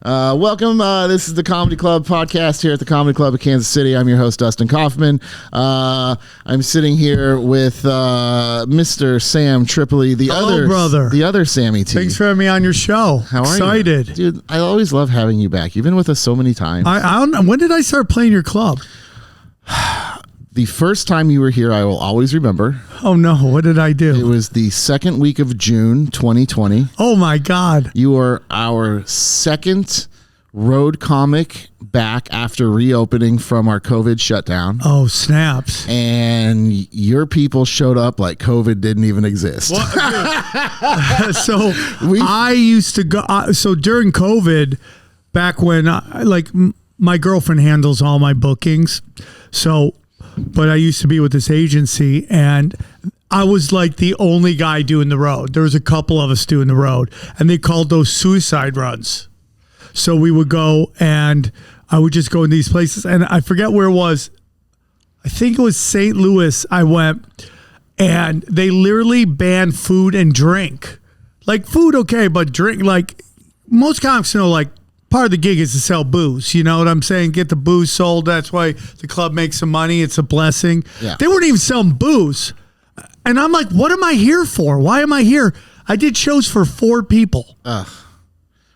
Welcome. This is the Comedy Club podcast here at the Comedy Club of Kansas City. I'm your host, Dustin Kaufman. I'm sitting here with Mr. Sam Tripoli, the other Sammy T. Thanks for having me on your show. How are Excited. you? Dude, I always love having you back. You've been with us so many times. I don't know. When did I start playing your club? The first time you were here, I will always remember. Oh, no. What did I do? It was the second week of June, 2020. Oh, my God. You were our second road comic back after reopening from our COVID shutdown. Oh, snaps. And your people showed up like COVID didn't even exist. So I used to go. So during COVID, back when my girlfriend handles all my bookings. But I used to be with this agency, and I was like the only guy doing the road. There was a couple of us doing the road, and they called those suicide runs. So we would go, and I would just go in these places, and I forget where it was. I think it was St. Louis. I went, and they literally banned food and drink. Like food, okay, but drink, like most comics know, like, part of the gig is to sell booze. You know what I'm saying? Get the booze sold. That's why the club makes some money. It's a blessing. Yeah. They weren't even selling booze. And I'm like, what am I here for? Why am I here? I did shows for 4 people.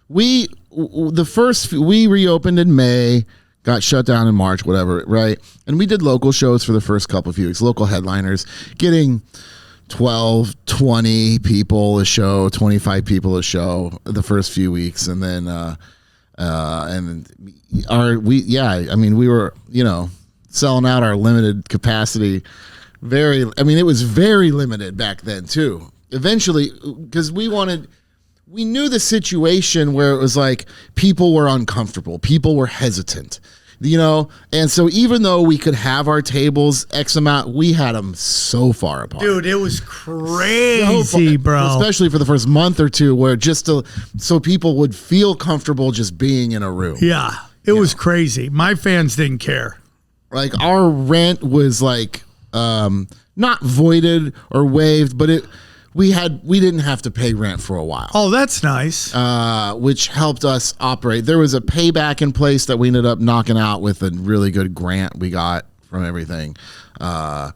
We reopened in May, got shut down in March, whatever, right? And we did local shows for the first couple of weeks, local headliners, getting 12, 20 people a show, 25 people a show the first few weeks. And then, we were, selling out our limited capacity. It was very limited back then too. Eventually, because we knew the situation where it was like people were uncomfortable, people were hesitant, and so even though we could have our tables X amount, we had them so far apart. Dude, it was crazy, bro. Especially for the first month or two, where so people would feel comfortable just being in a room. Yeah, it was crazy. My fans didn't care. Like our rent was like not voided or waived, but we didn't have to pay rent for a while. Oh, that's nice. Which helped us operate. There was a payback in place that we ended up knocking out with a really good grant we got from everything. But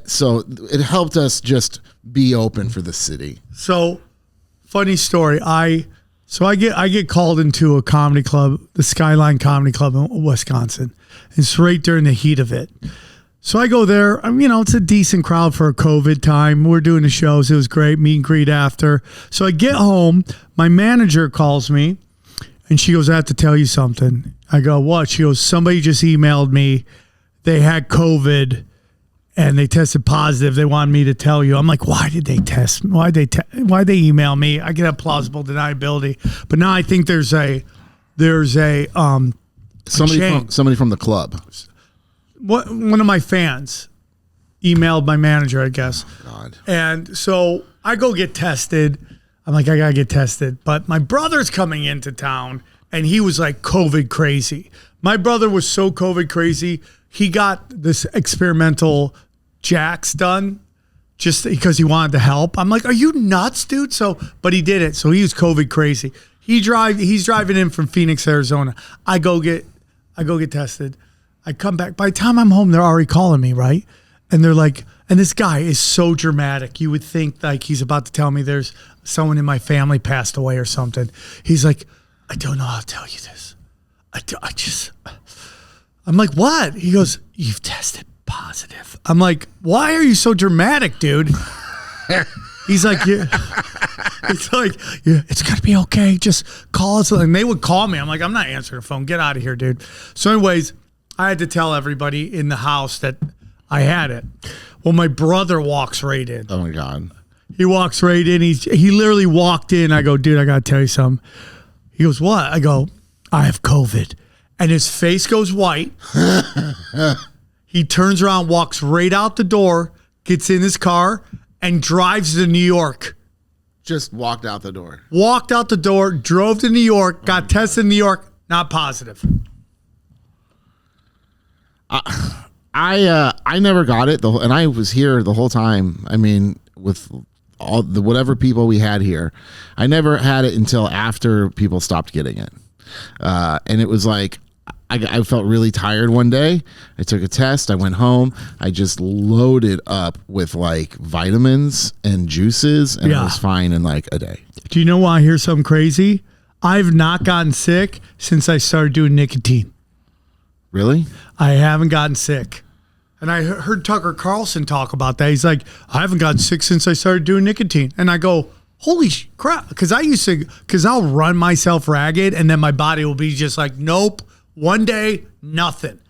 so it helped us just be open for the city. So, funny story. I get called into a comedy club, the Skyline Comedy Club in Wisconsin. It's right during the heat of it. So I go there, it's a decent crowd for a COVID time. We're doing the shows. It was great, meet and greet after. So I get home, my manager calls me, and she goes, I have to tell you something. I go, what? She goes, somebody just emailed me. They had COVID, and they tested positive. They wanted me to tell you. I'm like, why did they test? Why'd they email me? I get a plausible deniability. But now I think there's somebody from the club. One of my fans emailed my manager, I guess. Oh, God. And so I go get tested. I'm like, I got to get tested. But my brother's coming into town, and he was like COVID crazy. My brother was so COVID crazy, he got this experimental jacks done just because he wanted to help. I'm like, are you nuts, dude? But he did it. So he was COVID crazy. He's driving in from Phoenix, Arizona. I go get tested. I come back. By the time I'm home, they're already calling me, right? And they're like, and this guy is so dramatic. You would think like he's about to tell me there's someone in my family passed away or something. He's like, I don't know how to tell you this. I'm like, what? He goes, you've tested positive. I'm like, why are you so dramatic, dude? He's like, yeah. It's like, yeah, it's going to be okay. Just call us. And they would call me. I'm like, I'm not answering the phone. Get out of here, dude. So anyways, I had to tell everybody in the house that I had it. Well, my brother walks right in. Oh, my God. He walks right in. He literally walked in. I go, dude, I got to tell you something. He goes, what? I go, I have COVID. And his face goes white. He turns around, walks right out the door, gets in his car, and drives to New York. Just walked out the door. Walked out the door, drove to New York, got tested in New York, not positive. I never got it, and I was here the whole time. I mean, with all the whatever people we had here. I never had it until after people stopped getting it. And it was like, I felt really tired one day. I took a test. I went home. I just loaded up with like vitamins and juices, and I was fine in like a day. Do you know why I hear something crazy? I've not gotten sick since I started doing nicotine. Really? I haven't gotten sick. And I heard Tucker Carlson talk about that. He's like, I haven't gotten sick since I started doing nicotine. And I go, holy crap. Because I'll run myself ragged, and then my body will be just like, nope. One day, nothing.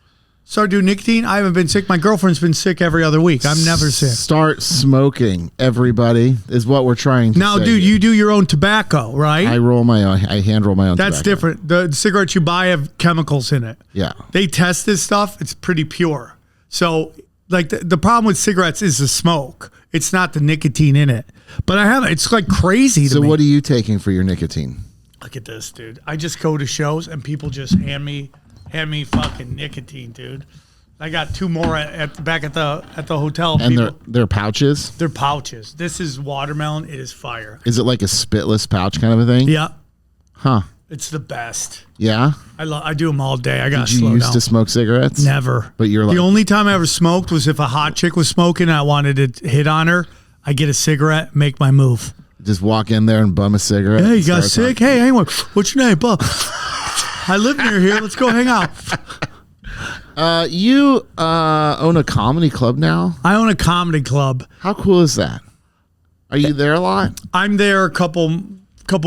Start doing nicotine. I haven't been sick. My girlfriend's been sick every other week. I'm never sick. Start smoking, everybody, is what we're trying to now, say. Dude, you do your own tobacco, right? I hand roll my own That's tobacco. different. The cigarettes you buy have chemicals in it. Yeah. They test this stuff. It's pretty pure. So, like, the problem with cigarettes is the smoke. It's not the nicotine in it. But it's like crazy to me. So what are you taking for your nicotine? Look at this, dude. I just go to shows and people just hand me fucking nicotine, dude. I got 2 more back at the hotel. And they're pouches? They're pouches. This is watermelon. It is fire. Is it like a spitless pouch kind of a thing? Yeah. Huh. It's the best. Yeah? I do them all day. I got to slow Did you down. used to smoke cigarettes? Never. But you're like... The only time I ever smoked was if a hot chick was smoking and I wanted to hit on her. I get a cigarette, make my move. Just walk in there and bum a cigarette. Hey, you got sick? Hey, anyway, what's your name? Bub. I live near here. Let's go hang out. You own a comedy club now? I own a comedy club. How cool is that? Are you there a lot? I'm there a couple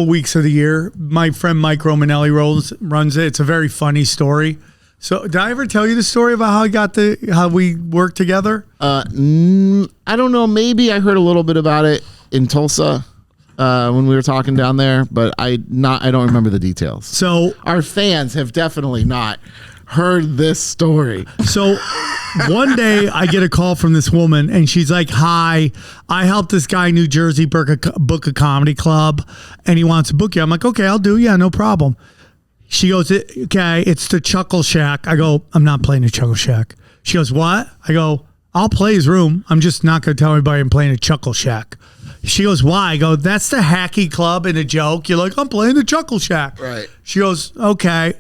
weeks of the year. My friend Mike Romanelli runs it. It's a very funny story. So, did I ever tell you the story about how we worked together? I don't know. Maybe I heard a little bit about it in Tulsa when we were talking down there, but I don't remember the details. So our fans have definitely not heard this story. So one day I get a call from this woman and she's like, hi, I helped this guy in New Jersey book a comedy club and he wants to book you. I'm like, okay, I'll do. Yeah, no problem. She goes, okay, it's the Chuckle Shack. I go, I'm not playing the Chuckle Shack. She goes, what? I go, I'll play his room. I'm just not going to tell anybody I'm playing a Chuckle Shack. She goes, why? I go, that's the hacky club in a joke. You're like, I'm playing the Chuckle Shack. Right. She goes, okay.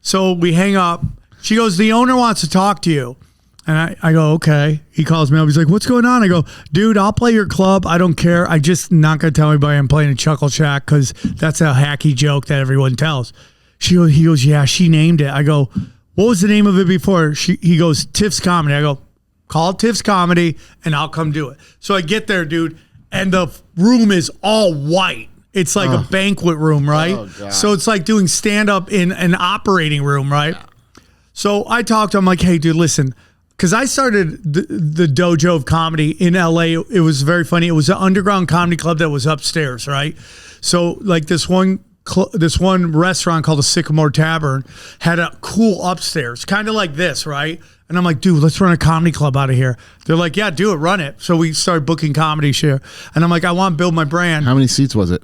So we hang up. She goes, the owner wants to talk to you. And I go, okay. He calls me up. He's like, what's going on? I go, dude, I'll play your club. I don't care. I just not going to tell anybody I'm playing a Chuckle Shack because that's a hacky joke that everyone tells. He goes, yeah, she named it. I go, what was the name of it before? He goes, Tiff's Comedy. I go, call it Tiff's Comedy and I'll come do it. So I get there, dude, and the room is all white. It's like a banquet room, right? Oh, God. So it's like doing stand-up in an operating room, right? Yeah. So I talked to him like, hey, dude, listen, because I started the dojo of comedy in LA. It was very funny. It was an underground comedy club that was upstairs, right? So like this one restaurant called the Sycamore Tavern had a cool upstairs, kind of like this, right? And I'm like, dude, let's run a comedy club out of here. They're like, yeah, do it, run it. So we started booking comedy share. And I'm like, I want to build my brand. How many seats was it?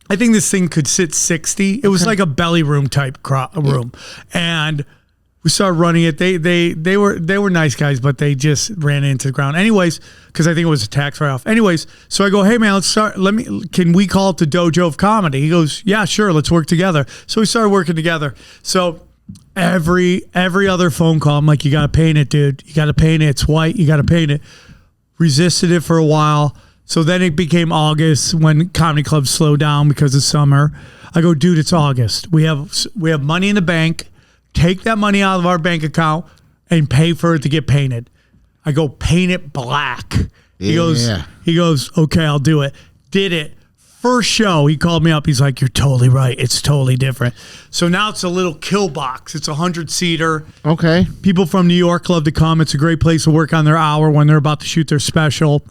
I think this thing could sit 60. It was like a belly room type room. And we started running it. They were nice guys, but they just ran into the ground. Anyways, because I think it was a tax write-off. Anyways, so I go, hey man, let's start. Can we call it the Dojo of Comedy? He goes, yeah, sure, let's work together. So we started working together. So every other phone call, I'm like, you gotta paint it, dude. You gotta paint it. It's white. You gotta paint it. Resisted it for a while. So then it became August when comedy clubs slowed down because of summer. I go, dude, it's August. We have money in the bank. Take that money out of our bank account and pay for it to get painted. I go, paint it black. He goes, okay, I'll do it. Did it. First show, he called me up. He's like, you're totally right. It's totally different. So now it's a little kill box. It's a 100-seater. Okay. People from New York love to come. It's a great place to work on their hour when they're about to shoot their special.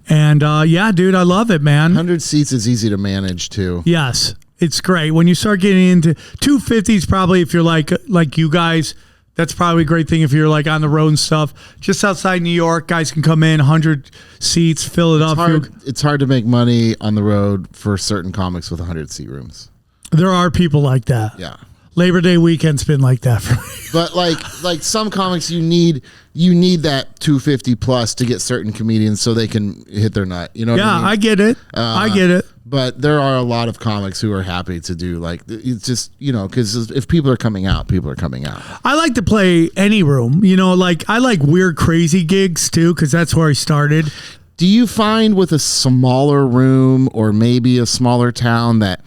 And yeah, dude, I love it, man. 100 seats is easy to manage too. Yes, it's great. When you start getting into 250s, probably if you're like you guys, that's probably a great thing if you're like on the road and stuff. Just outside New York, guys can come in, 100 seats, fill it up. It's hard to make money on the road for certain comics with 100-seat rooms. There are people like that. Yeah. Labor Day weekend's been like that for me. But like some comics, you need that 250 plus to get certain comedians so they can hit their nut. You know what I mean? I get it. I get it. But there are a lot of comics who are happy to do like it's just because if people are coming out, people are coming out. I like to play any room. Like I like weird, crazy gigs too because that's where I started. Do you find with a smaller room or maybe a smaller town that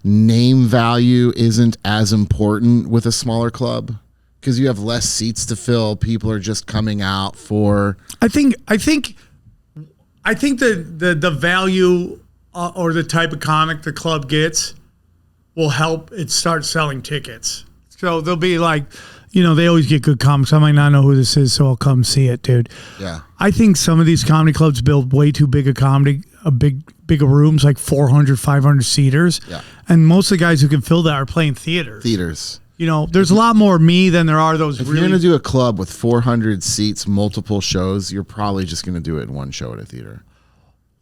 name value isn't as important with a smaller club? Because you have less seats to fill. People are just coming out for. I think the value or the type of comic the club gets will help it start selling tickets. So they'll be like, they always get good comics. I might not know who this is, so I'll come see it, dude. Yeah. I think some of these comedy clubs build way too big bigger rooms, like 400, 500 seaters. Yeah. And most of the guys who can fill that are playing theaters. There's a lot more me than there are those. If you're going to do a club with 400 seats, multiple shows, you're probably just going to do it in one show at a theater.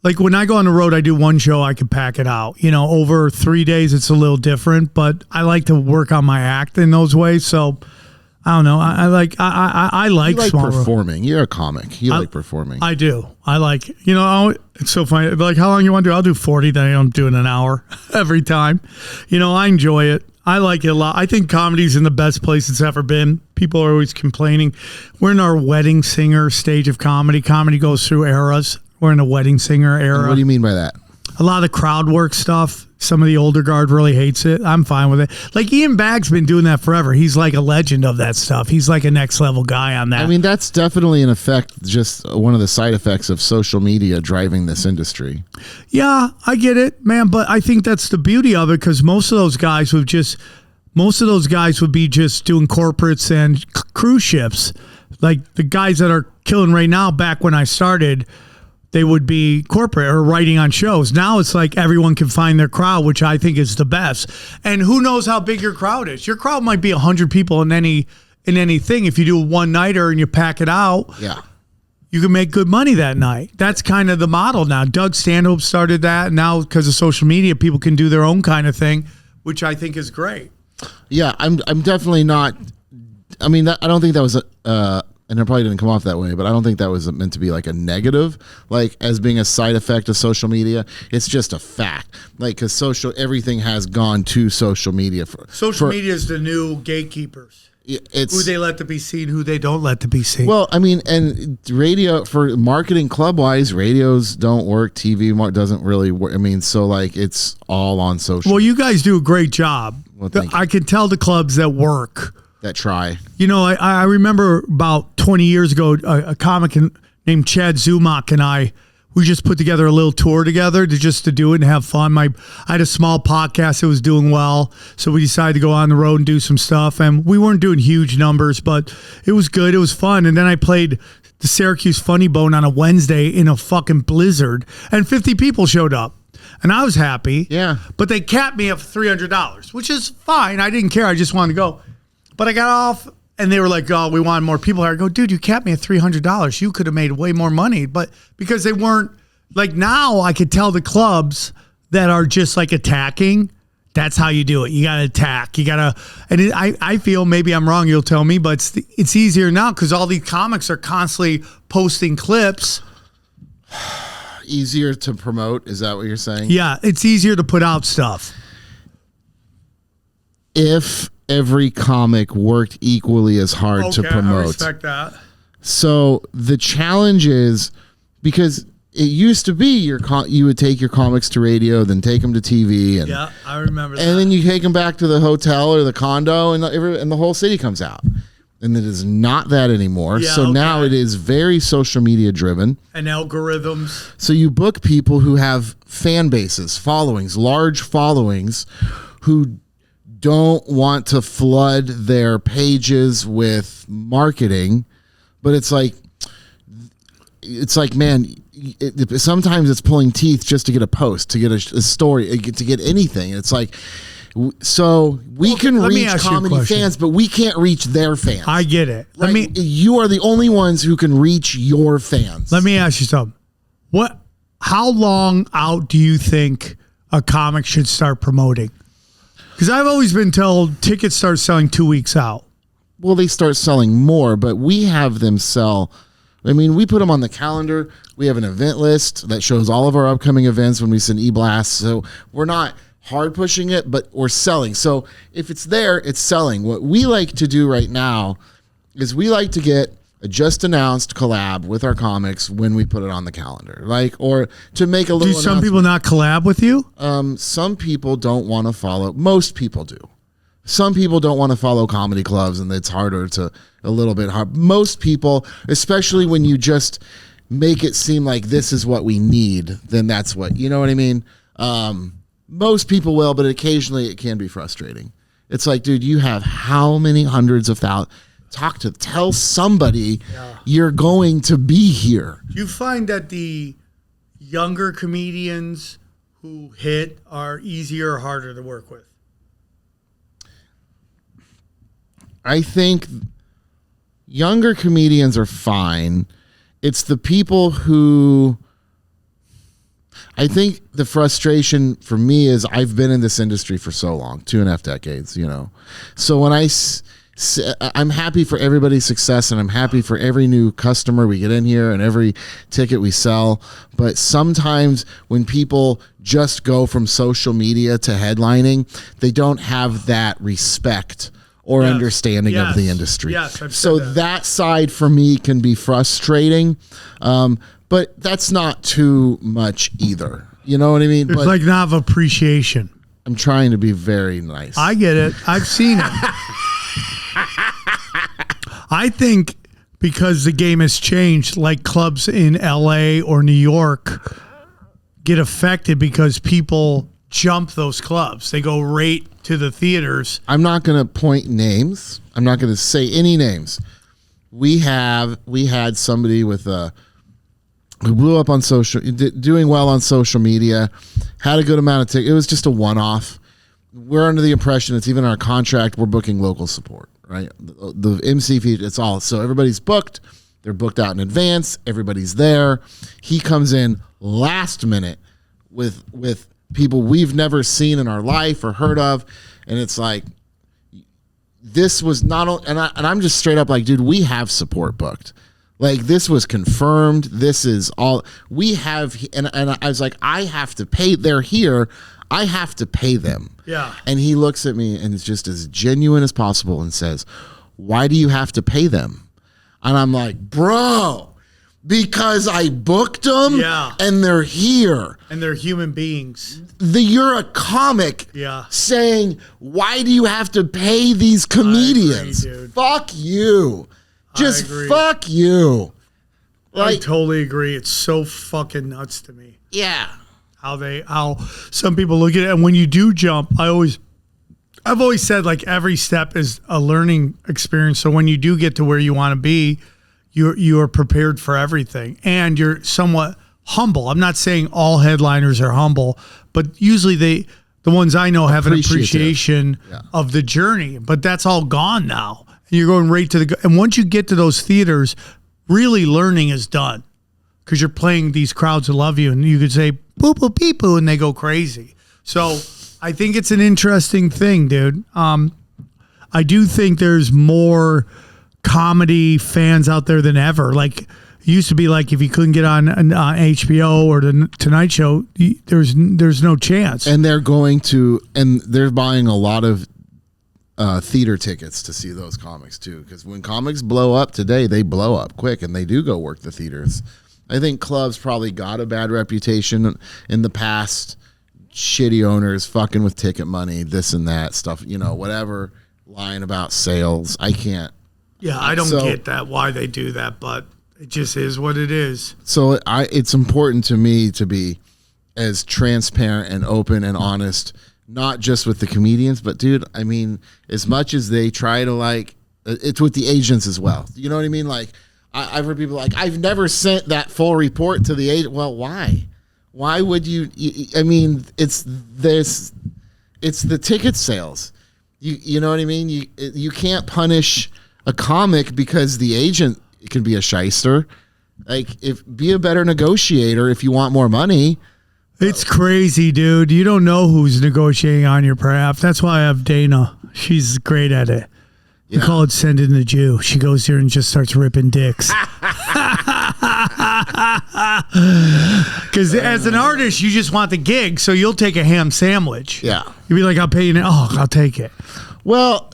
Like when I go on the road, I do one show, I can pack it out. Over 3 days, it's a little different, but I like to work on my act in those ways. So I don't know. I like performing. You're a comic. You like performing. I do. I like, it's so funny. Like, how long you want to do? I'll do 40, then I'm doing an hour every time. I enjoy it. I like it a lot. I think comedy's in the best place it's ever been. People are always complaining. We're in our wedding singer stage of comedy. Comedy goes through eras. We're in a wedding singer era. And what do you mean by that? A lot of the crowd work stuff. Some of the older guard really hates it. I'm fine with it. Like Ian Bag's been doing that forever. He's like a legend of that stuff. He's like a next level guy on that. I mean, that's definitely an effect, just one of the side effects of social media driving this industry. Yeah, I get it, man. But I think that's the beauty of it because most of those guys would be just doing corporates and cruise ships. Like the guys that are killing right now, back when I started, they would be corporate or writing on shows. Now it's like everyone can find their crowd, which I think is the best. And who knows how big your crowd is? Your crowd might be 100 people in anything. If you do a one-nighter and you pack it out, yeah, you can make good money that night. That's kind of the model now. Doug Stanhope started that. Now, because of social media, people can do their own kind of thing, which I think is great. Yeah, I'm definitely not. I mean, I don't think that was and it probably didn't come off that way, but I don't think that was meant to be like a negative, like as being a side effect of social media. It's just a fact, like because everything has gone to social media. Social media is the new gatekeepers. It's who they let to be seen, who they don't let to be seen. Well, I mean, and radio for marketing club wise, radios don't work, TV doesn't really work. I mean, so like it's all on social. Well, you guys do a great job. Well, I can tell the clubs that work. That try. I remember about 20 years ago, a comic named Chad Zumach and we just put together a little tour together to do it and have fun. I had a small podcast that was doing well, so we decided to go on the road and do some stuff. And we weren't doing huge numbers, but it was good. It was fun. And then I played the Syracuse Funny Bone on a Wednesday in a fucking blizzard, and 50 people showed up. And I was happy. Yeah. But they capped me at $300, which is fine. I didn't care. I just wanted to go. But I got off, and they were like, "Oh, we want more people." I go, "Dude, you capped me at $300. You could have made way more money." But because they weren't, like now I could tell the clubs that are just like attacking, that's how you do it. You got to attack. You got to, and I feel, maybe I'm wrong, you'll tell me, but it's easier now because all these comics are constantly posting clips. Easier to promote, is that what you're saying? Yeah, it's easier to put out stuff. If every comic worked equally as hard to promote. I respect that. So the challenge is, because it used to be you would take your comics to radio, then take them to TV. And, yeah, I remember that. And then you take them back to the hotel or the condo, and the whole city comes out. And it is not that anymore. Yeah, so now it is very social media driven. And algorithms. So you book people who have fan bases, followings, large followings, who don't want to flood their pages with marketing, but it's like, man, sometimes it's pulling teeth just to get a post, to get a story, to get anything. It's like, so we can reach comedy fans, but we can't reach their fans. I get it. You are the only ones who can reach your fans. Let me ask you something. How long out do you think a comic should start promoting? Because I've always been told tickets start selling 2 weeks out. Well, they start selling more, but we have them sell. I mean, we put them on the calendar. We have an event list that shows all of our upcoming events when we send e-blasts. So we're not hard pushing it, but we're selling. So if it's there, it's selling. What we like to do right now is we like to get a just announced collab with our comics when we put it on the calendar, or to make a little. Do some people not collab with you? Some people don't want to follow. Most people do. Some people don't want to follow comedy clubs, and it's a little bit hard. Most people, especially when you just make it seem like this is what we need, then that's what, you know what I mean? Most people will, but occasionally it can be frustrating. It's like, dude, you have how many hundreds of thousands? Tell somebody you're going to be here. Do you find that the younger comedians who hit are easier or harder to work with? I think younger comedians are fine. It's the people who, I think the frustration for me is I've been in this industry for so long, 2.5 decades, So when I'm happy for everybody's success, and I'm happy for every new customer we get in here and every ticket we sell. But sometimes when people just go from social media to headlining, they don't have that respect or understanding of the industry. Yes, I've so said that side for me can be frustrating, but that's not too much either. You know what I mean? It's like not of appreciation. I'm trying to be very nice. I get it. I've seen it. I think because the game has changed, like clubs in LA or New York get affected because people jump those clubs. They go right to the theaters. I'm not going to point names. I'm not going to say any names. We had somebody who blew up on doing well on social media, had a good amount of tickets. It was just a one-off. We're under the impression it's even our contract. We're booking local support, right? The MC fee, it's all. So everybody's booked. They're booked out in advance. Everybody's there. He comes in last minute with people we've never seen in our life or heard of, and it's like, this was not, and I'm just straight up like, dude, we have support booked. Like, this was confirmed. This is all we have, and I was like, I have to pay. They're here. I have to pay them. Yeah. And he looks at me and it's just as genuine as possible and says, "Why do you have to pay them?" And I'm like, bro, because I booked them and they're here. And they're human beings. You're a comic saying, why do you have to pay these comedians? I agree, dude. Fuck you. Just fuck you. I totally agree. It's so fucking nuts to me. Yeah. How some people look at it. And when you do jump, I've always said, like, every step is a learning experience. So when you do get to where you want to be, you are prepared for everything, and you're somewhat humble. I'm not saying all headliners are humble, but usually the ones I know have an appreciation of the journey. But that's all gone now. And you're going right to and once you get to those theaters, really learning is done, because you're playing these crowds that love you, and you could say boo boo beep boo and they go crazy. So I think it's an interesting thing, dude. I do think there's more comedy fans out there than ever. Like, it used to be like, if you couldn't get on HBO or the Tonight Show, there's no chance. And they're buying a lot of theater tickets to see those comics too, because when comics blow up today, they blow up quick and they do go work the theaters. I think clubs probably got a bad reputation in the past. Shitty owners fucking with ticket money, this and that stuff, whatever, lying about sales. I can't. Yeah, I don't get that, why they do that, but it just is what it is. So it's important to me to be as transparent and open and honest, not just with the comedians, but dude, I mean, as much as they try to it's with the agents as well. You know what I mean? Like, I've heard people like, I've never sent that full report to the agent. Well, why? Why would you? I mean, it's the ticket sales. You know what I mean? You can't punish a comic because the agent can be a shyster. Like, be a better negotiator if you want more money. It's crazy, dude. You don't know who's negotiating on your behalf. That's why I have Dana. She's great at it. We call it sending the Jew. She goes here and just starts ripping dicks. Because as an artist, you just want the gig, so you'll take a ham sandwich. Yeah. You'll be like, I'll pay you. I'll take it. Well,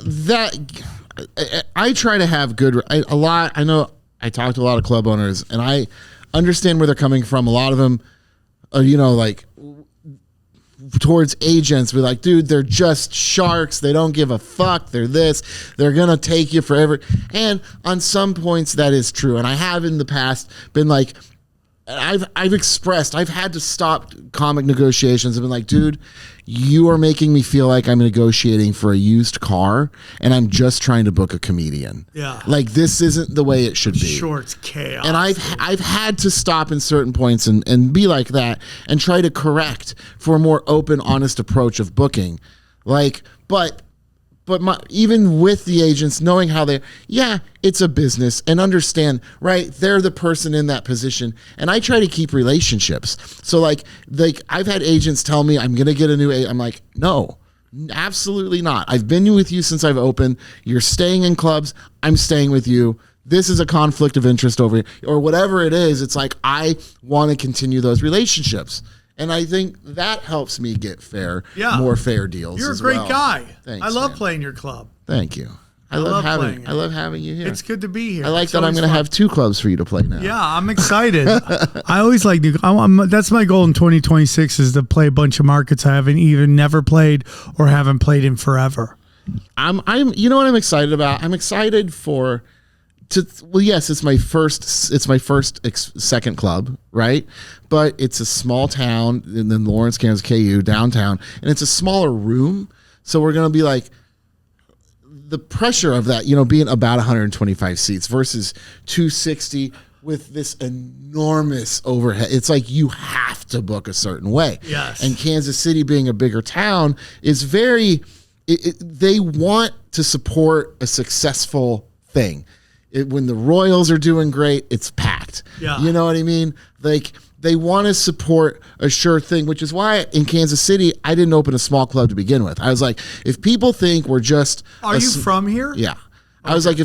I try to have good, I know I talk to a lot of club owners, and I understand where they're coming from. A lot of them, like towards agents, we're like, dude, they're just sharks. They don't give a fuck. They're this. They're going to take you forever. And on some points, that is true. And I have in the past been like, I've had to stop comic negotiations. I've been like, dude, you are making me feel like I'm negotiating for a used car and I'm just trying to book a comedian. Yeah. Like, this isn't the way it should be. Sure, it's chaos. And I've had to stop in certain points and be like that and try to correct for a more open, honest approach of booking. Like, but even with the agents, knowing how it's a business and understand, right? They're the person in that position. And I try to keep relationships. So like I've had agents tell me I'm going to get a new agent. I'm like, no, absolutely not. I've been with you since I've opened. You're staying in clubs. I'm staying with you. This is a conflict of interest over here or whatever it is. It's like, I want to continue those relationships. And I think that helps me get more fair deals. You're a great guy. Thanks, I love playing your club. Thank you. I love having you here. It's good to be here. I like that I'm going to have 2 clubs for you to play now. Yeah, I'm excited. I always like that's my goal in 2026 is to play a bunch of markets I haven't even never played or haven't played in forever. I'm you know what I'm excited about? I'm excited yes, it's my second club, right? But it's a small town in the Lawrence, Kansas, KU downtown, and it's a smaller room. So we're going to be like the pressure of that, being about 125 seats versus 260 with this enormous overhead. It's like you have to book a certain way. Yes. And Kansas City being a bigger town is they want to support a successful thing. When the Royals are doing great, it's packed. Yeah. You know what I mean? Like, they want to support a sure thing, which is why in Kansas City, I didn't open a small club to begin with. I was like, if people think we're just... Are you from here? Yeah. Okay. I was like,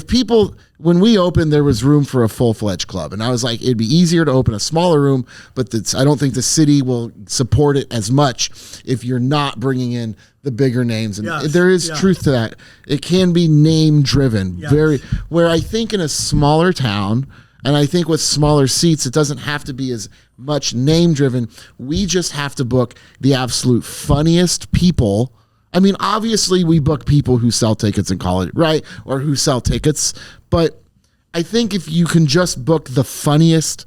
when we opened, there was room for a full-fledged club. And I was like, it'd be easier to open a smaller room, but I don't think the city will support it as much if you're not bringing in the bigger names. And there is truth to that. It can be name-driven. Yes. Where I think in a smaller town, and I think with smaller seats, it doesn't have to be as much name-driven. We just have to book the absolute funniest people. I mean, obviously, we book people who sell tickets in college, right? Or who sell tickets. But I think if you can just book the funniest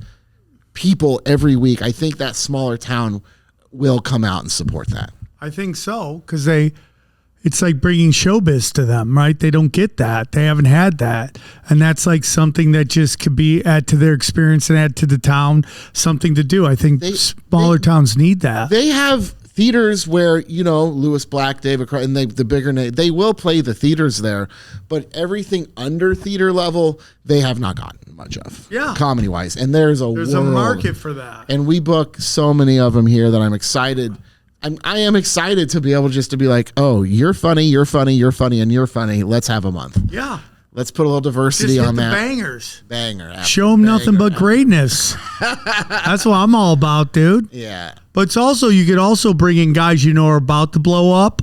people every week, I think that smaller town will come out and support that. I think so, because it's like bringing showbiz to them, right? They don't get that. They haven't had that. And that's like something that just could add to their experience and add to the town, something to do. I think smaller towns need that. They have theaters where, Lewis Black, David Crow, and the bigger name, they will play the theaters there, but everything under theater level, they have not gotten much of. Yeah. Comedy-wise. And there's a market for that. And we book so many of them here that I'm excited. I am excited to be able just to be like, oh, you're funny, you're funny, you're funny, and you're funny. Let's have a month. Yeah. Let's put a little diversity on that. Bangers. Banger. Show them nothing but greatness. That's what I'm all about, dude. Yeah. But it's also, you could also bring in guys are about to blow up.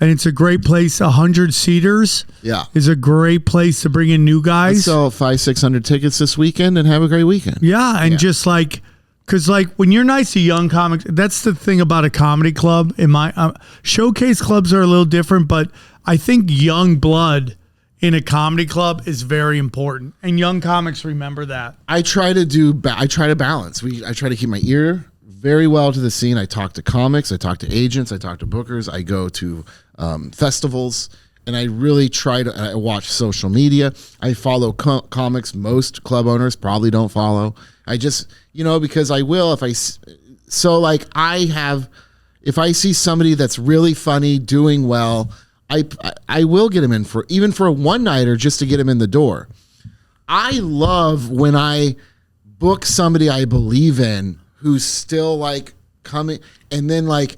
And it's a great place. 100 seaters. Yeah. Is a great place to bring in new guys. Let's sell 500-600 tickets this weekend and have a great weekend. Yeah. And just like, because like when you're nice to young comics, that's the thing about a comedy club. In my showcase clubs are a little different, but I think young blood in a comedy club is very important, and young comics remember that. I try to balance. I try to keep my ear very well to the scene. I talk to comics, I talk to agents, I talk to bookers, I go to festivals, and I really I watch social media. I follow comics most club owners probably don't follow. I just, because I will if I see somebody that's really funny, doing well, I will get him in even for a one-nighter just to get him in the door. I love when I book somebody I believe in who's still like coming, and then like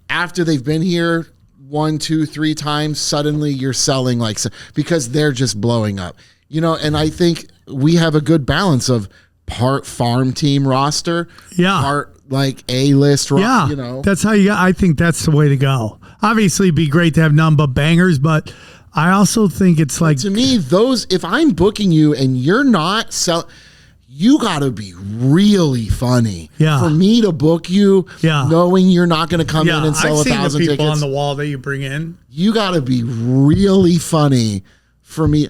after they've been here 1, 2, 3 times, suddenly you're selling like because they're just blowing up, and I think we have a good balance of part farm team roster, part like A-list, that's how I think that's the way to go. Obviously it'd be great to have none but bangers, but I also think it's like, to me, if I'm booking you and you're not you gotta be really funny for me to book you, knowing you're not gonna come in and sell 1,000 tickets. People on the wall that you bring in. You gotta be really funny for me.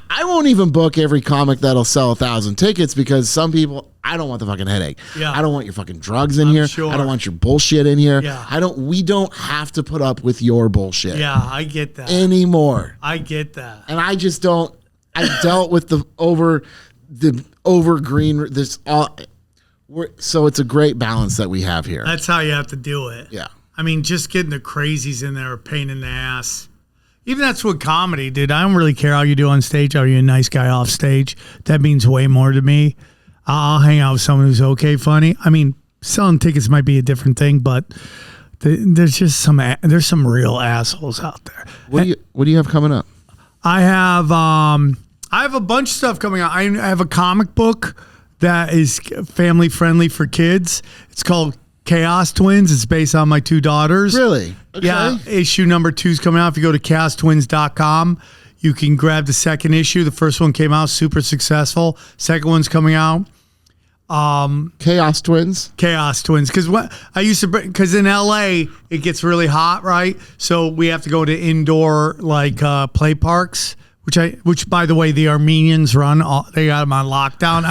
I won't even book every comic that'll sell 1,000 tickets because some people, I don't want the fucking headache. Yeah. I don't want your fucking drugs in here. Sure. I don't want your bullshit in here. Yeah. We don't have to put up with your bullshit. Yeah, I get that. Anymore. I get that. And I just don't. I dealt with the over green. So it's a great balance that we have here. That's how you have to do it. Yeah. I mean, just getting the crazies in there a pain in the ass. Even that's with comedy, dude. I don't really care how you do on stage. Are you a nice guy off stage? That means way more to me. I'll hang out with someone who's okay funny. I mean, selling tickets might be a different thing, but there's just some real assholes out there. What do you have coming up? I have a bunch of stuff coming out. I have a comic book that is family friendly for kids. It's called Chaos Twins. It's based on my 2 daughters. Really? Okay. Yeah. Issue number 2 is coming out. If you go to chaostwins.com, you can grab the second issue. The first one came out super successful. Second one's coming out. Chaos Twins. Because because in LA it gets really hot, right? So we have to go to indoor play parks. Which by the way, the Armenians run. They got them on lockdown.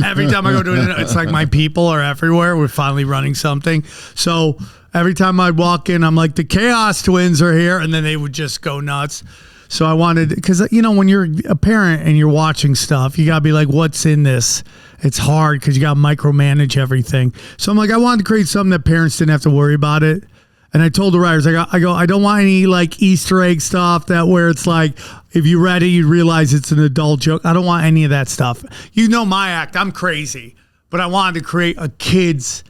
Every time I go to it, it's like my people are everywhere. We're finally running something. So every time I'd walk in, I'm like, the Chaos Twins are here, and then they would just go nuts. So I wanted, because when you're a parent and you're watching stuff, you gotta be like, what's in this? It's hard because you gotta micromanage everything. So I'm like, I wanted to create something that parents didn't have to worry about it. And I told the writers, I don't want any Easter egg stuff where it's like, if you read it, you realize it's an adult joke. I don't want any of that stuff. My act. I'm crazy. But I wanted to create a kids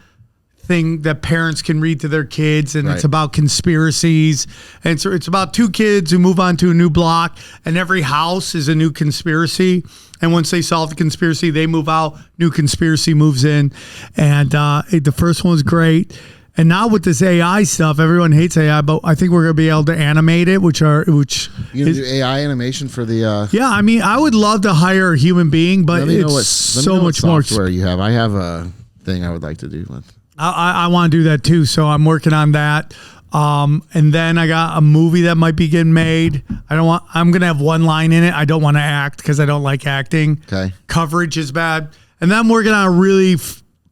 thing that parents can read to their kids. And It's about conspiracies. And so it's about 2 kids who move on to a new block. And every house is a new conspiracy. And once they solve the conspiracy, they move out. New conspiracy moves in. And the first one was great. And now with this AI stuff, everyone hates AI, but I think we're going to be able to animate it, which you gonna do AI animation for the? Yeah, I mean, I would love to hire a human being, but it's so much more. Software you have? I have a thing I would like to do with. I want to do that too, so I'm working on that. And then I got a movie that might be getting made. I'm going to have one line in it. I don't want to act because I don't like acting. Okay. Coverage is bad. And then I'm working on a really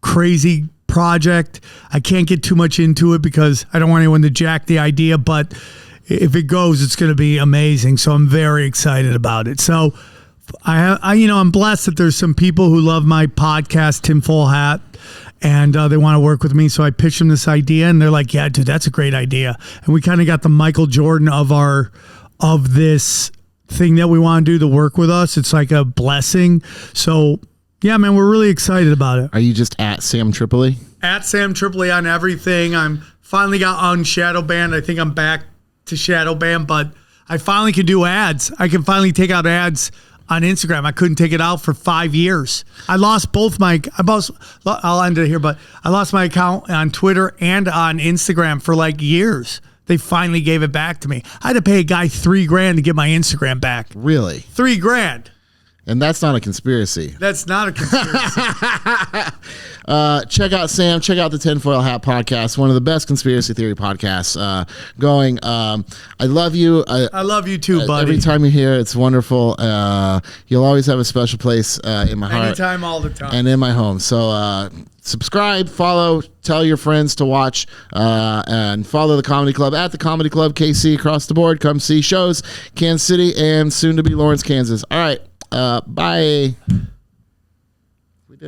crazy project. I can't get too much into it because I don't want anyone to jack the idea, but if it goes, it's going to be amazing. So I'm very excited about it. So I'm blessed that there's some people who love my podcast, Tinfoil Hat, and they want to work with me. So I pitched them this idea and they're like, yeah, dude, that's a great idea. And we kind of got the Michael Jordan of this thing that we want to do to work with us. It's like a blessing. So yeah, man, we're really excited about it. Are you just at Sam Tripoli? At Sam Tripoli on everything. I'm finally got on shadow banned. I think I'm back to shadow ban, but I finally can do ads. I can finally take out ads on Instagram. I couldn't take it out for 5 years. I lost I'll end it here, but I lost my account on Twitter and on Instagram for years. They finally gave it back to me. I had to pay a guy $3,000 to get my Instagram back. Really? $3,000. And that's not a conspiracy. That's not a conspiracy. Check out Sam. Check out the Tinfoil Hat podcast. One of the best conspiracy theory podcasts going. I love you. I love you too, buddy. Every time you're here, it's wonderful. You'll always have a special place in my heart. Anytime, all the time. And in my home. So subscribe, follow, tell your friends to watch, and follow the Comedy Club at the Comedy Club KC across the board. Come see shows, Kansas City, and soon to be Lawrence, Kansas. All right. Bye.